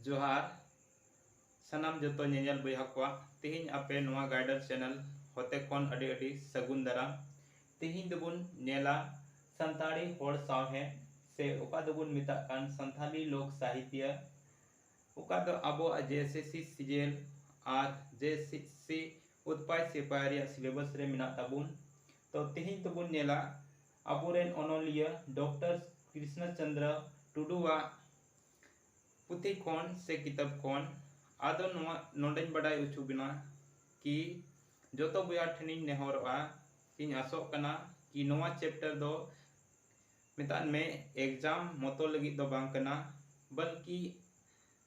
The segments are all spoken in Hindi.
जोहार सनाम जतो नेल बया को तेहिं आपे नोआ गाइडर चैनल होते कोन अडी अडी सगुन दाराम तेहिं दबुन नेला संताड़ी होड़ साहे से ओका दबुन मिता कान संथाली लोक साहित्य ओका दो आबो जेएसएससी सीजीएल आर जेएसएससी उत्पाय सिपारिया सिलेबस रे मिना ताबुन तो तेहिं दबुन नेला आबोरेन ओनोलिया डॉक्टर कृष्ण चंद्र टुडुआ पुथी खोन से किताब खोन आदो नोडें बड़ाई उचु बिना कि जोतो बया ठनिन नेहरवा कि आसोक कना कि नोवा चैप्टर दो मितान में एग्जाम मतो लगी दो बांग कना बल्कि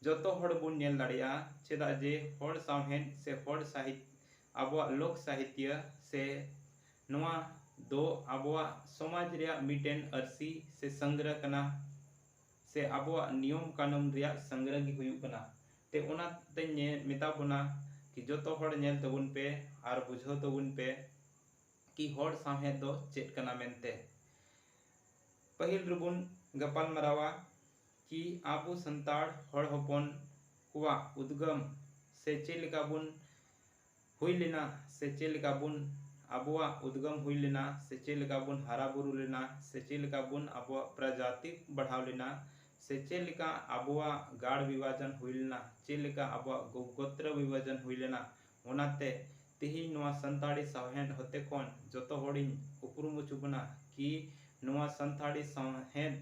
जोतो हड़ बुन नेल दाड़िया चेदा जे हड़ सावहेन से हड़ साहित्य आबोआ लोक साहित्य से नोवा दो आबोआ समाज रिया मिटेन अरसी से संग्रह कना से आबोआ नियम कानून रिया संग्रह की हुयु कना ते ओना ते मिता बोना कि जोतो हड़ नेल तबुन पे आर बुझो तबुन पे कि हड़ साहे दो चेत कना मेनते पहिल रुबुन गपाल मरावा कि आबो संताड़ हड़ हपन कुआ उद्गम से चेलिका बुन हुई लेना से चेलिका बुन आबोआ उद्गम हुई लेना से चेलिका बुन हारा बुरु लेना से चेलिका बुन आबोआ प्रजाति बढ़ाव लेना से चेलिका आबोआ गाड़ विभाजन हुई लेना चेलिका आबोआ गोत्र विभाजन हुई लेना ओनाते तिही नोआ संताड़ी सावहेन होते कोन जोतो हड़िन उपरुम चुबना कि नोआ संताड़ी सावहेन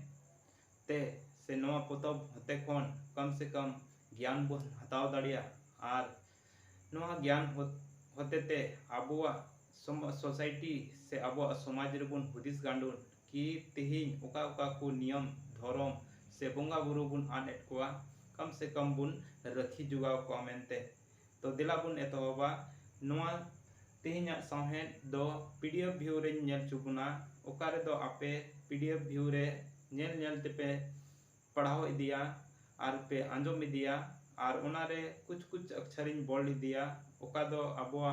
ते से नोआ पोतब होते कोन कम से कम ज्ञान बन हताव दाड़िया आर नोआ ज्ञान होते ते आबोआ सोसाइटी से आबोआ समाज रे बुन हुदिस गांडुन कि तिहिन ओका ओका को नियम धर्म से बोंगा बुरु बुन आनेट कोआ कम से कम बुन रखी जुगाव को मेनते तो दिला बुन एतोबा नोआ तिहिना सावहेन दो पीडीएफ व्यू रे नेल चुबुना ओका रे दो आपे पीडीएफ व्यू रे नेल नेल तेपे पढ़ाओ इदिया आर पे आंजोम इदिया आर ओनारे कुछ कुछ अक्षर इन बोल्ड इदिया ओका दो आबोआ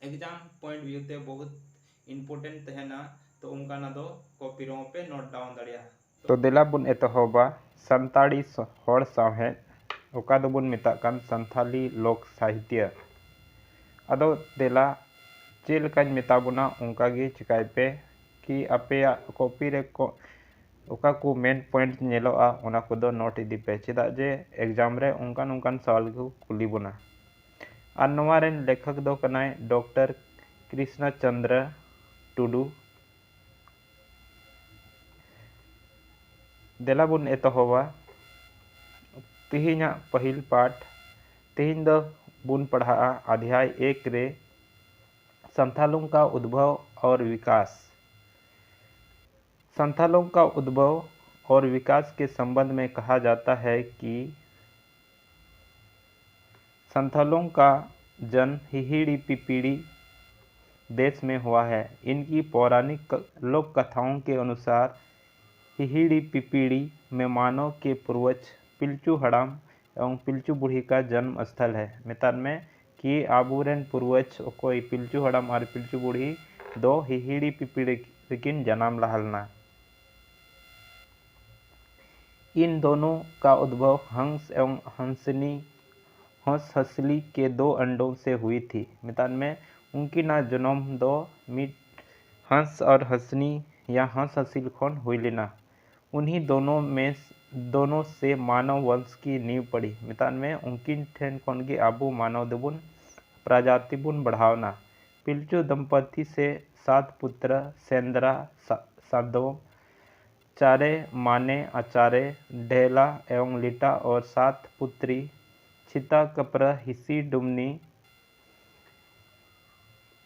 एग्जाम पॉइंट व्यू ते बहुत इम्पोर्टेंट तहना तो उनका ना दो कॉपी रो पे नोट डाउन दाड़िया तो दिला बुन एतोहबा संताड़ी हड़ सावहेन ओका दो बुन मिता कान संथाली लोक साहित्य अदो दिला चेलकान मिता बुना उनका गी चिकाय पे कि आपे कॉपी रे को ओका को मेन पॉइंट नेलोआ ओना को दो नोट इदी पे चेदा जे एग्जाम रे उनकान उनकान सवाल को कुली बुना आर नोवा रेन लेखक दो कनाय डॉक्टर कृष्ण चंद्र टुडू देला बुन एतोहबा तिहिना पहिल पाठ तिहिन दो बुन पढ़ा अध्याय 1 रे संथालों का उद्भव और विकास संथालों का उद्भव और विकास के संबंध में कहा जाता है कि संथालों का जन्म हिहिड़ी पिपीड़ी देश में हुआ है। इनकी पौराणिक लोक कथाओं के अनुसार हिहिड़ी पिपीड़ी में मानव के पूर्वज पिलचू हड़ाम एवं पिलचू बूढ़ी का जन्म स्थल है। मितान में कि आबूरेन पूर्वज कोई पिलचू हड़ाम और पिलचू बूढ़ी दो हिहिड़ी पिपीड़ी किन जन्म लहलना। इन दोनों का उद्भव हंस एवं हंसनी हंस-हंसली के 2 अंडों से हुई थी। मितान में उनकी ना जन्म दो मिट हंस और हंसनी या हंस-हंसिल खोन हुई लेना। उन्हीं दोनों से मानव वंश की नींव पड़ी। मितान में उनकी ठेन खोन के आबू मानव दबुन प्रजाति बुन बढ़ावना। पिलचू दंपति से 7 पुत्र सेंद्रा साधव चारे माने आचारे ढेला एवं लिटा और 7 पुत्री छिता कप्र हिसी डुमनी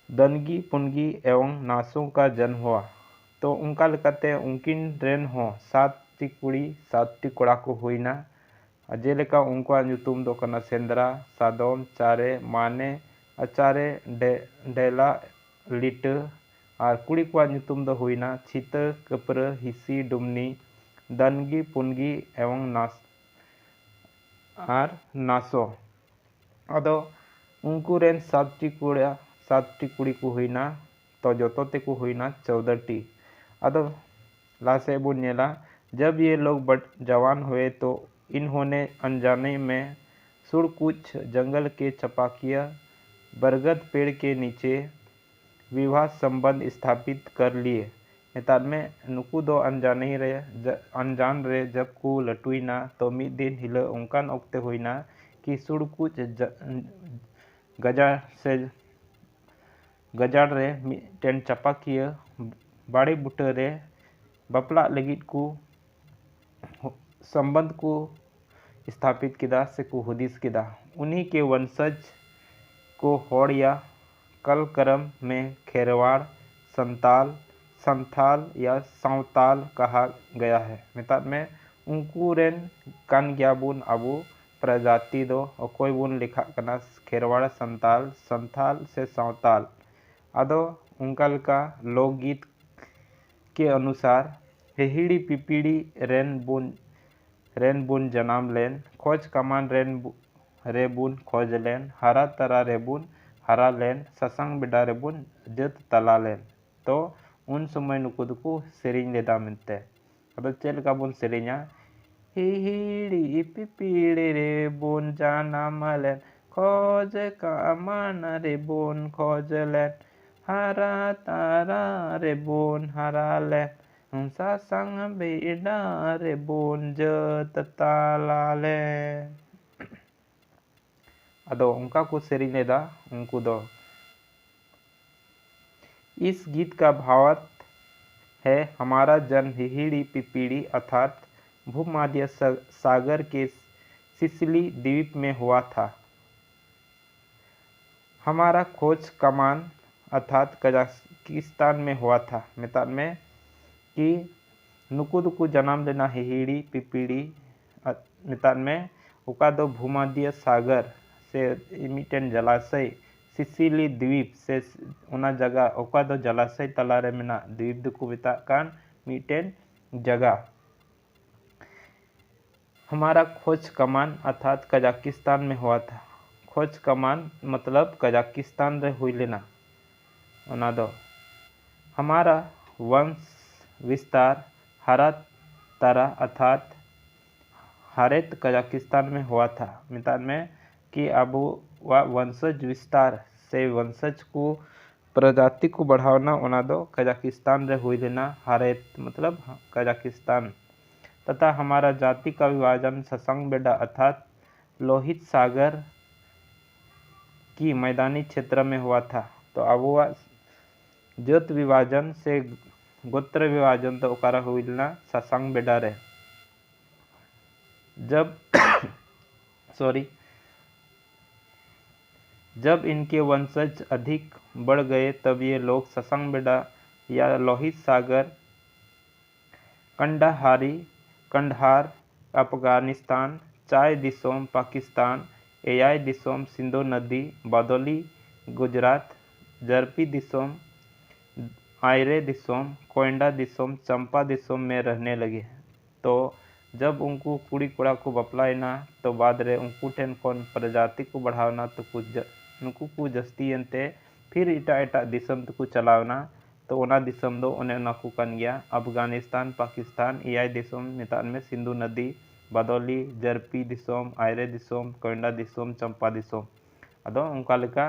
दनगी पुनगी एवं नासों का जन्म हुआ। तो उनका लेकाते उनकिन रेन हो 7 टी कुड़ी 7 टी कोड़ा को हुईना जेलेका उनका नुतुम दो कना सेंद्रा सादोम चारे माने आचारे ढेला लिट और कुड़ी को नुतुम दो हुईना छित कप्र हिसी डुमनी दनगी पुनगी एवं नासो अदो उनको रेन 7 टी कुड़ी को हुईना तो जोतो ते को हुईना 14 टी अदो लासे बुन नेला जब ये लोग जवान हुए तो इन्होंने अनजाने में सुड़कुछ जंगल के चपाकिया बरगद पेड़ के नीचे विवाह संबंध स्थापित कर लिए। नेतार में नुकु दो अनजान रे जब को लटुईना तो मिद दिन हिला उनकान ओक्ते हुईना कि सुड़कुछ गजाड़ रे मिटेन चपाकिया बाड़े बुटे रे बपला लगित को संबंध को स्थापित किदा से को हुदिस किदा। उन्हीं के वंशज को होड़ या कलकरम में खेरवाड़, संथाल या सावताल कहा गया है। मिताद में उनको रेन कान ग्याबुन अबू प्रजाति दो कोई बुन लिखा कना खेरवाड़ संथाल से सावताल। आदो उनकल का लोकगीत के अनुसार हिहिड़ी पिपीड़ी रेन बुन जनाम लेन, खोज कमान रे बुन खोज लेन, हरा तरा रे बुन हरा लेन, ससंग बिडा रे बुन जत तला लेन। तो उन समय नुकुद को सेरिंग लेदा मिलते। अब चल का बुन सेरिंगा हिहिड़ी पिपीड़ी रे बुन जनाम लेन, खोज कमान रे बुन खोज लेन, हरा तारा रे बुन हरा लेन, ससंग बिडा रे बुन जत तला लेन। अदो उनका को सेरिंग लेदा उनको दो। इस गीत का भावार्थ है हमारा जन्म हिहिड़ी पिपीड़ी अर्थात भूमध्य सागर के सिसिली द्वीप में हुआ था। हमारा खोज कमान अर्थात कजाकिस्तान में हुआ था। मितान में कि नुकुद को जन्म लेना हिहिड़ी पिपीड़ी मितान में उका दो भूमध्य सागर से मिटेन जलाशय सिसिली द्वीप से उना जगह उका दो जलाशय तलारे मेना द्वीप को बिताकान मिटेन जगह। हमारा खोज कमान अर्थात कजाकिस्तान में हुआ था। खोज कमान मतलब कजाकिस्तान रे हुई लेना उना दो। हमारा वंश विस्तार हरा तारा अर्थात हरेत कजाकिस्तान में हुआ था। मितान में कि अब वंशज विस्तार से वंशज को प्रजाति को बढ़ाना उना दो कजाकिस्तान रे हुई लेना हरेत मतलब कजाकिस्तान। तथा हमारा जाति का विभाजन ससंग बेडा अर्थात लोहित सागर की मैदानी क्षेत्र में हुआ था। तो अब वह जात विभाजन से गोत्र विभाजन तो उकारा हुई लेना ससंग बेडा रे। जब इनके वंशज अधिक बढ़ गए तब ये लोग ससंग बेडा या लोहित सागर कंडहार अफगानिस्तान, चाय दिसोम पाकिस्तान, एयाय दिसोम सिंधु नदी, बादोली गुजरात, जरपी दिसोम, आयरे दिसोम, कोयंडा दिसोम, चंपा दिसोम में रहने लगे। तो जब उनको कुड़ी कुड़ा को बपलायना तो बाद रे उनको टेन फोन प्रजाति को बढ़ावना तो कुछ उनको को जस्ती अंते फिर इटा दिसम को चलावना तो ओना दिसम दो उन्हें नाकू कन गया अफगानिस्तान पाकिस्तान एयाय दिसोम मितान में सिंधु नदी बादोली जरपी दिसोम आयरे दिसोम कोयंडा दिसोम चंपा दिसोम। अदो उनका लेका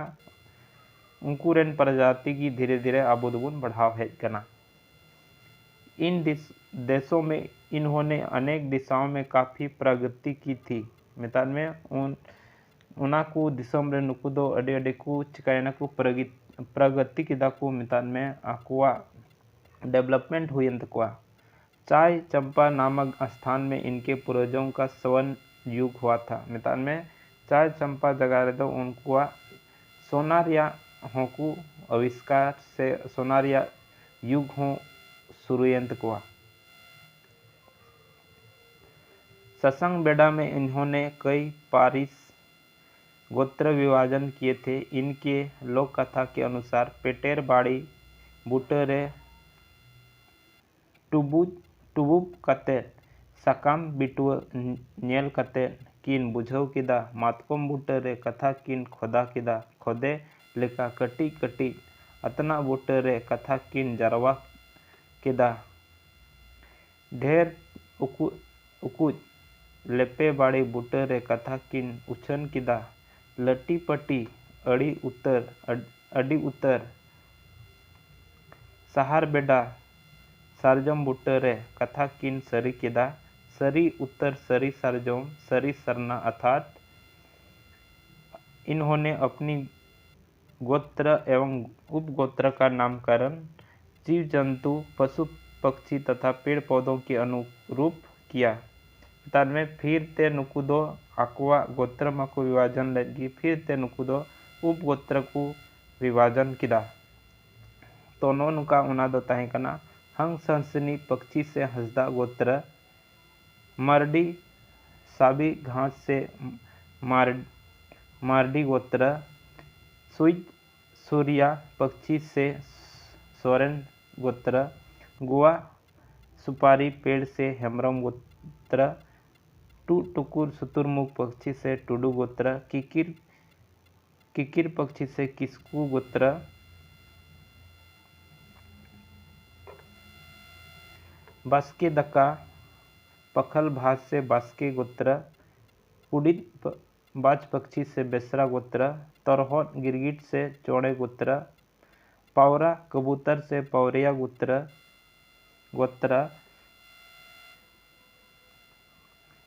उनको रेन प्रजाति की धीरे धीरे आबो दुबुन बढ़ाव हेज कना। इन देशों में इन्होंने अनेक दिशाओं में काफ़ी प्रगति की थी। मितान में उना को दिसम रे नुकु दो अडे अडे को चिकायना को प्रगति किदा को मितान में आकुआ डेवलपमेंट हुई तकुआ। चाय चंपा नामक स्थान में इनके पूर्वजों का स्वर्ण युग हुआ था। मितान में चाय चंपा जगह रे दो उनको सोनारिया होकू आविष्कार से सोनारिया युग हो शुरुयंत कुआ। ससंग बेडा में इन्होंने कई पारिस गोत्र विभाजन किए थे। इनके लोक कथा के अनुसार पेटेर बाड़ी बुटरे टुबुब कते सकाम बिटुआ नेल कते किन बुझाव किदा मातकोम बुटरे कथा किन खोदा किदा खोदे लेका कटी कटी अतना बुटरे कथा किन जरवा किदा ढेर उकुज लेपे बाड़ी बूटे रे कथा किन उछन किदा लटी पटी अड़ी उतर सहार बेडा सारजम बूटे रे कथा किन सरी किदा सरी उत्तर सरी सारजम सरी सरना अर्थात इन्होंने अपनी गोत्र एवं उपगोत्र का नामकरण जीव जंतु पशु पक्षी तथा पेड़ पौधों के अनुरूप किया। में फिर ते नुकुदो आकुआ गोत्र को विभाजन लगी फिर ते नुकुदो उपगोत्र को विभाजन किदा तो नुका उना दो ताहें कना हंस हंसनी पक्षी से हंसदा गोत्र मरडी साबी घास से मारडी गोत्र सूर्या पक्षी से सोरेन गोत्र गुआ सुपारी पेड़ से हेम्ब्रम गोत्र टुकुर शुतुरमुख पक्षी से टुडू गोत्र किकिर पक्षी से किस्कू गोत्र बास्के दक्का पखल भास से बास्के गोत्र उड़ित बाज पक्षी से बेसरा गोत्र तरहोट गिरगिट से चौड़े गोत्र पावरा कबूतर से पवरिया गोत्र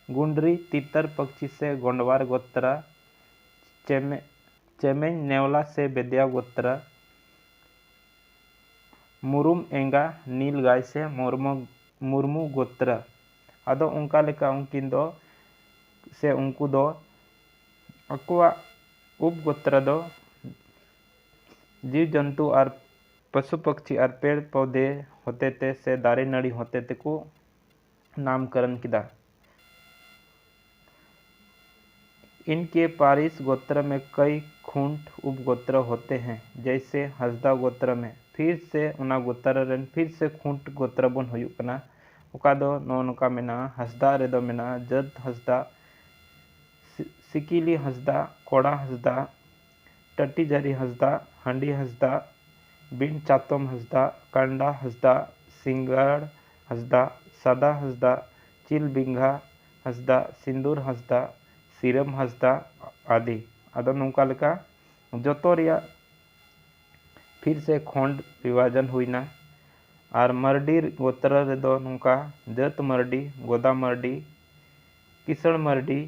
गुंडरी तितर पक्षी से गोंडवार गोत्र चेमें नेवला से बेदिया गोत्र मुरुम एंगा नील गाय से मुर्मू गोत्र आदो उनका लेका उनकिन दो से उनको दो अकुआ उपगोत्र दो जीव जंतु और पशु पक्षी और पेड़ पौधे होते थे से दारे नड़ी होते थे को नामकरण किया। इनके पारिस गोत्र में कई खूंट उपगोत्र होते हैं जैसे हसदा गोत्र में फिर से उना गोत्र रेन फिर से खूंट गोत्र बन हुयुक कना उका दो नोका मेना हसदा रे दो मेना जद हसदा सिकिली हसदा कोड़ा हसदा टट्टी जरी हसदा हंडी हसदा बिन चातम हसदा कांडा हसदा सिंगड़ हसदा सादा हसदा चिल बिंगा हसदा सिंदूर हसदा सीरम हसदा आदि आदो नौका लेका जोतो रिया फिर से खोंड विभाजन हुईना और मरडी गोत्र रे दो नौका जत मरडी गोदा मरडी किसण मरडी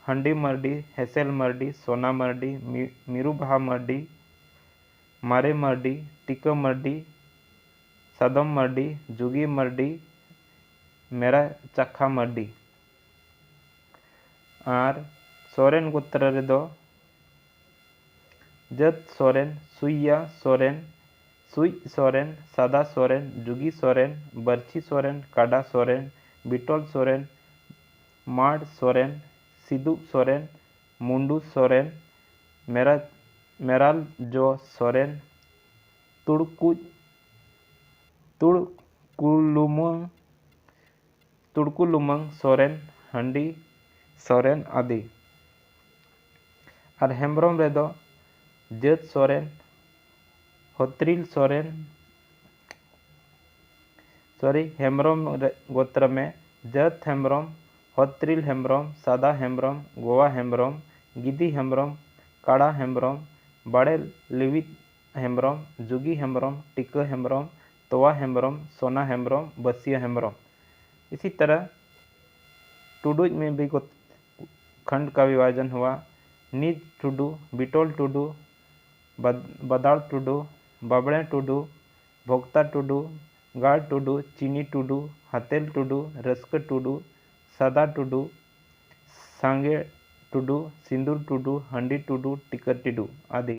हंडी मरडी हेसेल मरडी सोना मरडी मीरूबहा मरडी मारे मरडी टिका मरडी सदम मरडी जुगी मरडी मेरा चखा मरडी और सोरेन गोत्र रे दो जत सोरेन सुइया सोरेन सुई सोरेन सादा सोरेन जुगी सोरेन बर्छी सोरेन काडा सोरेन बिटोल सोरेन माड़ सोरेन सिदू सोरेन मुंडू सोरेन मेराल जो सोरेन तुड़कुलुमंग सोरेन हंडी सोरेन आदि और हेम्ब्रम रे दो जत सोरेन होत्रिल सोरेन हेम्ब्रम गोत्र में जत हेम्ब्रम होत्रिल हेम्ब्रम सादा हेम्ब्रम गोवा हेम्ब्रम गिदी हेम्ब्रम काड़ा हेम्ब्रम बड़े लिवित हेम्ब्रम जुगी हेम्ब्रम टिका हेम्ब्रम तोवा हेम्ब्रम सोना हेम्ब्रम बसिया हेम्ब्रम। इसी तरह टुडू में भी खंड का विभाजन हुआ। निज टुडू बिटोल टुडू बदाड़ टुडू बाबड़े टुडू भोक्ता टुडू गाड़ टुडू चीनी टुडू हतेल टुडू रस्क टुडू सादा टुडू सांगे टुडू सिंदूर टुडू हंडी टुडू टिकर टिडू आदि।